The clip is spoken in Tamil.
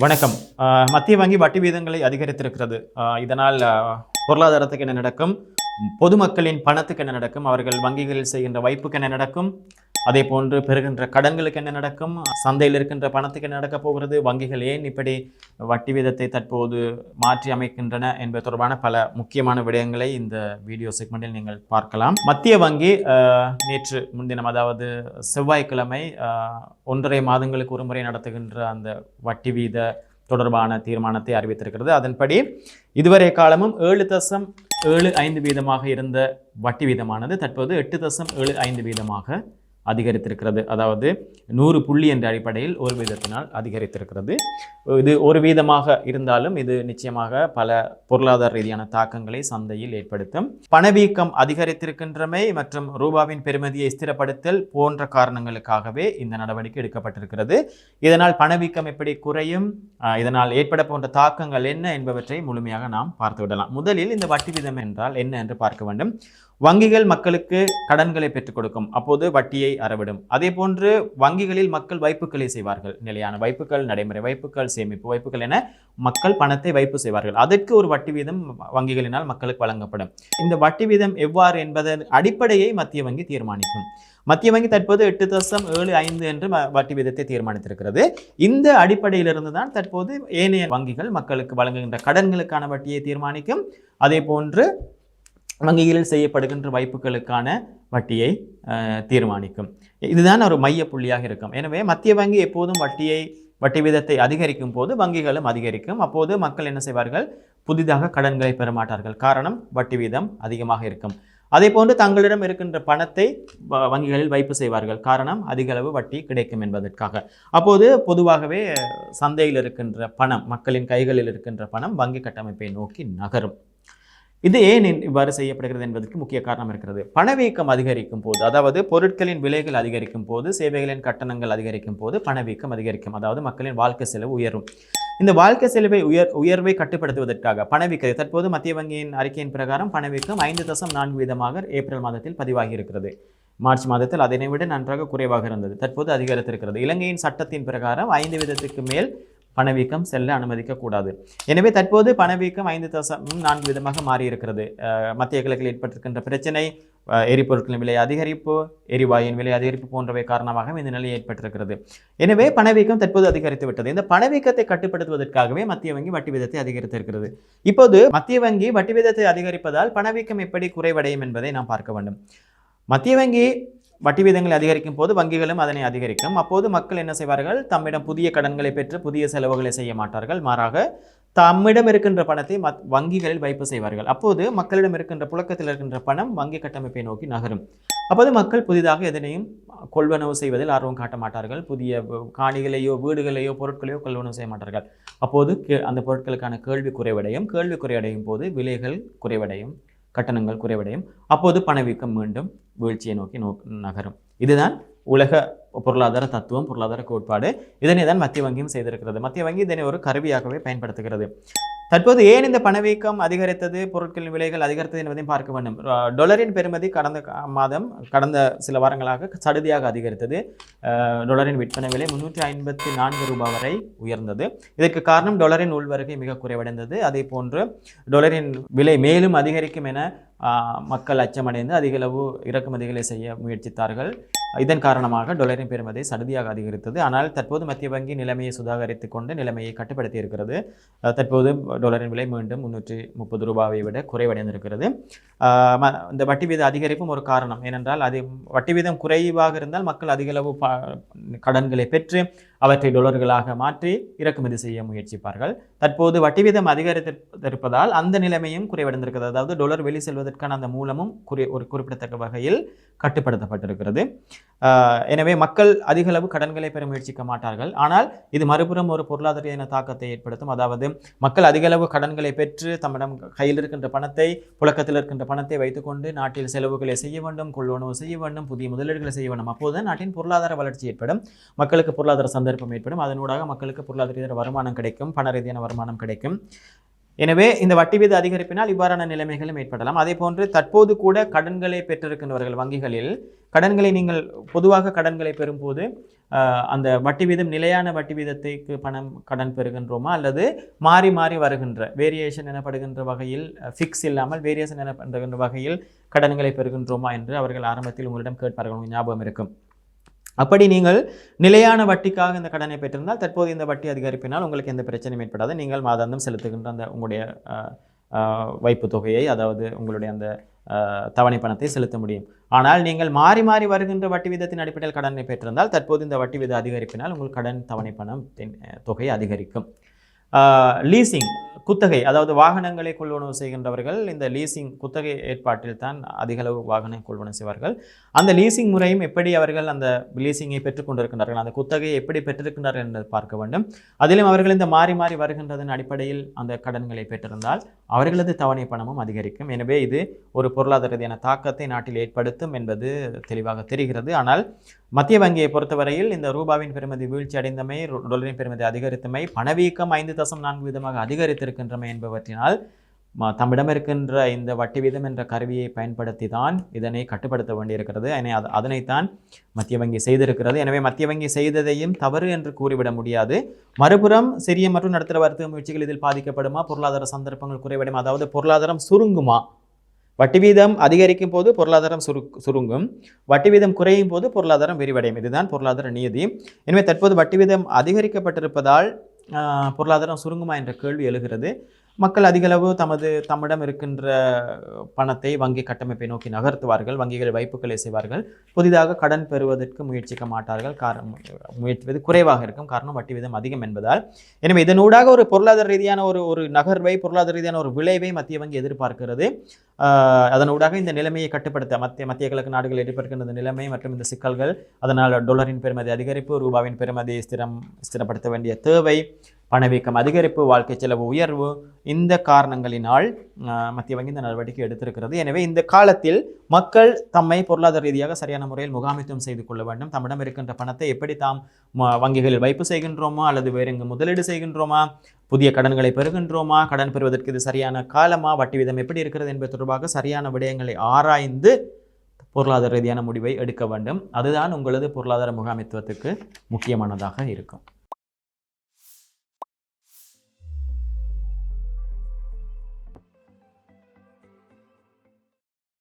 வணக்கம். மத்திய வங்கி வட்டி வீதங்களை அதிகரித்திருக்கிறது. இதனால் பொருளாதாரத்துக்கு என்ன நடக்கும், பொதுமக்களின் பணத்துக்கு என்ன நடக்கும், அவர்கள் வங்கிகளில் செய்கின்ற வைப்புக்கு என்ன நடக்கும், அதே போன்று பெறுகின்ற கடன்களுக்கு என்ன நடக்கும், சந்தையில் இருக்கின்ற பணத்துக்கு என்ன நடக்கப் போகிறது, வங்கிகள் ஏன் இப்படி வட்டி வீதத்தை தற்போது மாற்றி அமைக்கின்றன என்பது தொடர்பான பல முக்கியமான விடயங்களை இந்த வீடியோ செக்மெண்டில் நீங்கள் பார்க்கலாம். மத்திய வங்கி நேற்று முன்தினம், அதாவது செவ்வாய்க்கிழமை 1.5 மாதங்களுக்கு ஒரு முறை நடத்துகின்ற அந்த வட்டி வீத தொடர்பான தீர்மானத்தை அறிவித்திருக்கிறது. அதன்படி இதுவரை காலமும் 7.75 வீதமாக இருந்த வட்டி வீதமானது தற்போது 8.75 வீதமாக அதிகரித்திருக்கிறது. அதாவது 100 புள்ளி என்ற அடிப்படையில் ஒரு வீதத்தினால் அதிகரித்திருக்கிறது. இது ஒரு வீதமாக இருந்தாலும் இது நிச்சயமாக பல பொருளாதார ரீதியான தாக்கங்களை சந்தையில் ஏற்படுத்தும். பணவீக்கம் அதிகரித்திருக்கின்றமை மற்றும் ரூபாவின் பெறுமதியை ஸ்திரப்படுத்தல் போன்ற காரணங்களுக்காகவே இந்த நடவடிக்கை எடுக்கப்பட்டிருக்கிறது. இதனால் பணவீக்கம் எப்படி குறையும், இதனால் ஏற்பட போன்ற தாக்கங்கள் என்ன என்பவற்றை முழுமையாக நாம் பார்த்து விடலாம். முதலில் இந்த வட்டி வீதம் என்றால் என்ன என்று பார்க்க வேண்டும். வங்கிகள் மக்களுக்கு கடன்களை பெற்றுக் கொடுக்கும், அப்போது வட்டியை அறவிடும். அதே போன்று வங்கிகளில் மக்கள் வைப்புகளை செய்வார்கள். நிலையான வைப்புகள், நடைமுறை வைப்புகள், சேமிப்பு வைப்புகள் என மக்கள் பணத்தை வைப்பு செய்வார்கள். அதற்கு ஒரு வட்டி வீதம் வங்கிகளினால் மக்களுக்கு வழங்கப்படும். இந்த வட்டி வீதம் எவ்வாறு என்பதன் அடிப்படையை மத்திய வங்கி தீர்மானிக்கும். மத்திய வங்கி தற்போது 8.75 என்று வட்டி வீதத்தை தீர்மானித்திருக்கிறது. இந்த அடிப்படையிலிருந்து தான் தற்போது ஏனைய வங்கிகள் மக்களுக்கு வழங்குகின்ற கடன்களுக்கான வட்டியை தீர்மானிக்கும். அதே போன்று வங்கிகளில் செய்யப்படுகின்ற வைப்புகளுக்கான வட்டியை தீர்மானிக்கும். இதுதான் ஒரு மைய புள்ளியாக இருக்கும். எனவே மத்திய வங்கி எப்போதும் வட்டி வீதத்தை அதிகரிக்கும் போது வங்கிகளும் அதிகரிக்கும். அப்போது மக்கள் என்ன செய்வார்கள், புதிதாக கடன்களை பெற மாட்டார்கள். காரணம், வட்டி வீதம் அதிகமாக இருக்கும். அதே போன்று தங்களிடம் இருக்கின்ற பணத்தை வங்கிகளில் வைப்பு செய்வார்கள். காரணம், அதிக அளவு வட்டி கிடைக்கும் என்பதற்காக. அப்போது பொதுவாகவே சந்தையில் இருக்கின்ற பணம், மக்களின் கைகளில் இருக்கின்ற பணம் வங்கி கட்டமைப்பை நோக்கி நகரும். இது ஏன் இவ்வாறு செய்யப்படுகிறது என்பதற்கு முக்கிய காரணம் இருக்கிறது. பணவீக்கம் அதிகரிக்கும் போது, அதாவது பொருட்களின் விலைகள் அதிகரிக்கும் போது, சேவைகளின் கட்டணங்கள் அதிகரிக்கும் போது பணவீக்கம் அதிகரிக்கும். அதாவது மக்களின் வாழ்க்கை செலவு உயரும். இந்த வாழ்க்கை செலவை உயர்வை கட்டுப்படுத்துவதற்காக பணவீக்கத்தை தற்போது மத்திய வங்கியின் அறிக்கையின் பிரகாரம் பணவீக்கம் 5.4 வீதமாக ஏப்ரல் மாதத்தில் பதிவாகி இருக்கிறது. மார்ச் மாதத்தில் அதனை விட நன்றாக குறைவாக இருந்தது. தற்போது அதிகரித்திருக்கிறது. இலங்கையின் சட்டத்தின் பிரகாரம் 5 வீதத்துக்கு மேல் பணவீக்கம் செல்ல அனுமதிக்கக்கூடாது. எனவே தற்போது பணவீக்கம் 5.4 வீதமாக மாறியிருக்கிறது. மத்திய கிழக்கில் ஏற்பட்டிருக்கின்ற பிரச்சனை, எரிபொருட்களின் விலை அதிகரிப்பு, எரிவாயின் விலை அதிகரிப்பு போன்றவை காரணமாக இந்த நிலை ஏற்பட்டிருக்கிறது. எனவே பணவீக்கம் தற்போது அதிகரித்து விட்டது. இந்த பணவீக்கத்தை கட்டுப்படுத்துவதற்காகவே மத்திய வங்கி வட்டி வீதத்தை அதிகரித்திருக்கிறது. இப்போது மத்திய வங்கி வட்டி வீதத்தை அதிகரிப்பதால் பணவீக்கம் எப்படி குறைவடையும் என்பதை நாம் பார்க்க வேண்டும். மத்திய வங்கி வட்டி வீதங்களை அதிகரிக்கும் போது வங்கிகளும் அதனை அதிகரிக்கும். அப்போது மக்கள் என்ன செய்வார்கள், தம்மிடம் புதிய கடன்களை பெற்று புதிய செலவுகளை செய்ய மாட்டார்கள். மாறாக தம்மிடம் இருக்கின்ற பணத்தை வங்கிகளில் வைப்பு செய்வார்கள். அப்போது மக்களிடம் இருக்கின்ற புழக்கத்தில் இருக்கின்ற பணம் வங்கி கட்டமைப்பை நோக்கி நகரும். அப்போது மக்கள் புதிதாக எதனையும் கொள்வனவு செய்வதில் ஆர்வம் காட்ட மாட்டார்கள். புதிய காணிகளையோ வீடுகளையோ பொருட்களையோ கொள்வனவு செய்ய மாட்டார்கள். அப்போது அந்த பொருட்களுக்கான கேள்வி குறைவடையும். கேள்வி குறைவடையும் போது விலைகள் குறைவடையும், கட்டணங்கள் குறைவடையும். அப்போது பணவீக்கம் மீண்டும் வீழ்ச்சியை நோக்கி நகரும். இதுதான் உலக பொருளாதார தத்துவம், பொருளாதார கோட்பாடு. இதனை தான் மத்திய வங்கியும் செய்திருக்கிறது. மத்திய வங்கி இதனை ஒரு கருவியாகவே பயன்படுத்துகிறது. தற்போது ஏன் இந்த பணவீக்கம் அதிகரித்தது, பொருட்களின் விலைகள் அதிகரித்தது என்பதையும் பார்க்க வேண்டும். டொலரின் பெறுமதி கடந்த சில வாரங்களாக சடுதியாக அதிகரித்தது. டொலரின் விற்பனை விலை 354 ரூபாய் வரை உயர்ந்தது. இதற்கு காரணம் டொலரின் உள்வருகை மிக குறைவடைந்தது. அதே போன்று டொலரின் விலை மேலும் அதிகரிக்கும் என மக்கள் அச்சமடைந்து அதிகளவு இறக்குமதிகளை செய்ய முயற்சித்தார்கள். இதன் காரணமாக டொலரின் பெறுமதி சடுதியாக அதிகரித்தது. ஆனால் தற்போது மத்திய வங்கி நிலைமையை சுதாகரித்துக் கொண்டு நிலைமையை கட்டுப்படுத்தி இருக்கிறது. தற்போது டொலரின் விலை மீண்டும் 330 ரூபாயை விட குறைவடைந்திருக்கிறது. இந்த வட்டி வீத அதிகரிப்பும் ஒரு காரணம். ஏனென்றால் வட்டி வீதம் குறைவாக இருந்தால் மக்கள் அதிகளவு கடன்களை பெற்று அவற்றை டொலர்களாக மாற்றி இறக்குமதி செய்ய முயற்சிப்பார்கள். தற்போது வட்டி வீதம் அதிகரித்திருப்பதால் அந்த நிலைமையும் குறைவடைந்திருக்கிறது. அதாவது டொலர் வெளி செல்வதற்கான அந்த மூலமும் ஒரு குறிப்பிடத்தக்க வகையில் கட்டுப்படுத்தப்பட்டிருக்கிறது. எனவே மக்கள் அதிக அளவு கடன்களை பெற முயற்சிக்க மாட்டார்கள். ஆனால் இது மறுபுறம் ஒரு பொருளாதார தாக்கத்தை ஏற்படுத்தும். அதாவது மக்கள் அதிக அளவு கடன்களை பெற்று தம்மிடம் கையில் இருக்கின்ற பணத்தை, புழக்கத்தில் இருக்கின்ற பணத்தை வைத்துக்கொண்டு நாட்டில் செலவுகளை செய்ய வேண்டும், கொள்வனவு செய்ய வேண்டும், புதிய முதலீடுகளை செய்ய வேண்டும். அப்போது நாட்டின் பொருளாதார வளர்ச்சி ஏற்படும், மக்களுக்கு பொருளாதார சந்தர்ப்பம் ஏற்படும். அதனூடாக மக்களுக்கு பொருளாதார வருமானம் கிடைக்கும், பண ரீதியான வருமானம் கிடைக்கும். எனவே இந்த வட்டி வீத அதிகரிப்பினால் இவ்வாறான நிலைமைகளும் ஏற்படலாம். அதே போன்று தற்போது கூட கடன்களை பெற்றிருக்கின்றவர்கள் வங்கிகளில் கடன்களை நீங்கள் பொதுவாக கடன்களை பெறும்போது அந்த வட்டி வீதம் நிலையான வட்டி வீதத்துக்கு கடன் பெறுகின்றோமா அல்லது மாறி மாறி வருகின்ற வேரியேஷன் எனப்படுகின்ற வகையில் ஃபிக்ஸ் இல்லாமல் வேரியேஷன் எனப்படுகின்ற வகையில் கடன்களை பெறுகின்றோமா என்று அவர்கள் ஆரம்பத்தில் உங்களிடம் கேட்பார்கள், ஞாபகம் இருக்கும். அப்படி நீங்கள் நிலையான வட்டிக்காக இந்த கடனை பெற்றிருந்தால் தற்போது இந்த வட்டி அதிகரிப்பினால் உங்களுக்கு எந்த பிரச்சனையும் ஏற்படாது. நீங்கள் மாதாந்தம் செலுத்துகின்ற அந்த உங்களுடைய வைப்பு தொகையை, அதாவது உங்களுடைய அந்த தவணை பணத்தை செலுத்த முடியும். ஆனால் நீங்கள் மாறி மாறி வருகின்ற வட்டி வீதத்தின் அடிப்படையில் கடனை பெற்றிருந்தால் தற்போது இந்த வட்டி வீத அதிகரிப்பினால் உங்கள் கடன் தவணை பணம் தொகை அதிகரிக்கும். லீசிங் குத்தகை, அதாவது வாகனங்களை கொள்வனவு செய்கின்றவர்கள் இந்த லீசிங் குத்தகை ஏற்பாட்டில் தான் அதிகளவு வாகனம் கொள்வனவு செய்வார்கள். அந்த லீசிங் முறையும் எப்படி அவர்கள் அந்த லீசிங்கை பெற்றுக்கொண்டிருக்கின்றார்கள், அந்த குத்தகையை எப்படி பெற்றிருக்கின்றார்கள் என்று பார்க்க வேண்டும். அதிலும் அவர்கள் இந்த மாறி மாறி வருகின்றதன் அடிப்படையில் அந்த கடன்களை பெற்றிருந்தால் அவர்களது தவணை பணமும் அதிகரிக்கும். எனவே இது ஒரு பொருளாதார ரீதியான தாக்கத்தை நாட்டில் ஏற்படுத்தும் என்பது தெளிவாக தெரிகிறது. ஆனால் மத்திய வங்கியை பொறுத்தவரையில் இந்த ரூபாவின் பெறுமதி வீழ்ச்சி அடைந்தமை, டாலரின் பெறுமதி அதிகரித்தமை, பணவீக்கம் 5.4% அதிகரித்திருக்கின்றமை என்பவற்றினால் தம்மிடம் இருக்கின்ற இந்த வட்டி வீதம் என்ற கருவியை பயன்படுத்தி தான் இதனை கட்டுப்படுத்த வேண்டியிருக்கிறது. அதனைத்தான் மத்திய வங்கி செய்திருக்கிறது. எனவே மத்திய வங்கி செய்ததையும் தவறு என்று கூறிவிட முடியாது. மறுபுறம் சிறிய மற்றும் நடுத்தர வர்த்தக முயற்சிகள் இதில் பாதிக்கப்படுமா, பொருளாதார சந்தர்ப்பங்கள் குறைவடையுமா, அதாவது பொருளாதாரம் சுருங்குமா? வட்டி வீதம் அதிகரிக்கும் போது பொருளாதாரம் சுருங்கும், வட்டி வீதம் குறையும் போது பொருளாதாரம் விரிவடையும். இதுதான் பொருளாதார நியதி. எனவே தற்போது வட்டி வீதம் அதிகரிக்கப்பட்டிருப்பதால் பொருளாதாரம் சுருங்குமா என்ற கேள்வி எழுகிறது. மக்கள் அதிகளவு தம்மிடம் இருக்கின்ற பணத்தை வங்கி கட்டமைப்பை நோக்கி நகர்த்துவார்கள், வங்கிகள் வைப்புகளை செய்வார்கள், புதிதாக கடன் பெறுவதற்கு முயற்சிக்க மாட்டார்கள். முயற்சிப்பது குறைவாக இருக்கும், காரணம் வட்டி வீதம் அதிகம் என்பதால். எனவே இதனூடாக ஒரு பொருளாதார ரீதியான ஒரு நகர்வை, பொருளாதார ரீதியான ஒரு விளைவை மத்திய வங்கி எதிர்பார்க்கிறது. அதனூடாக இந்த நிலைமையை கட்டுப்படுத்த மத்திய கிழக்கு நாடுகள் எதிர்பார்க்கின்ற நிலைமை மற்றும் இந்த சிக்கல்கள், அதனால் டாலரின் பெறுமதி அதிகரிப்பு, ரூபாவின் பெறுமதி ஸ்திரப்படுத்த வேண்டிய தேவை, பணவீக்கம் அதிகரிப்பு, வாழ்க்கை செலவு உயர்வு, இந்த காரணங்களினால் மத்திய வங்கி இந்த நடவடிக்கை எடுத்திருக்கிறது. எனவே இந்த காலத்தில் மக்கள் தம்மை பொருளாதார ரீதியாக சரியான முறையில் முகாமித்துவம் செய்து கொள்ள வேண்டும். தம்மிடம் இருக்கின்ற பணத்தை எப்படி தாம் வங்கிகளில் வைப்பு செய்கின்றோமா அல்லது வேறு எங்கு முதலீடு செய்கின்றோமா, புதிய கடன்களை பெறுகின்றோமா, கடன் பெறுவதற்கு இது சரியான காலமா, வட்டி வீதம் எப்படி இருக்கிறது என்பது தொடர்பாக சரியான விடயங்களை ஆராய்ந்து பொருளாதார ரீதியான முடிவை எடுக்க வேண்டும். அதுதான் உங்களது பொருளாதார முகாமித்துவத்துக்கு முக்கியமானதாக இருக்கும்.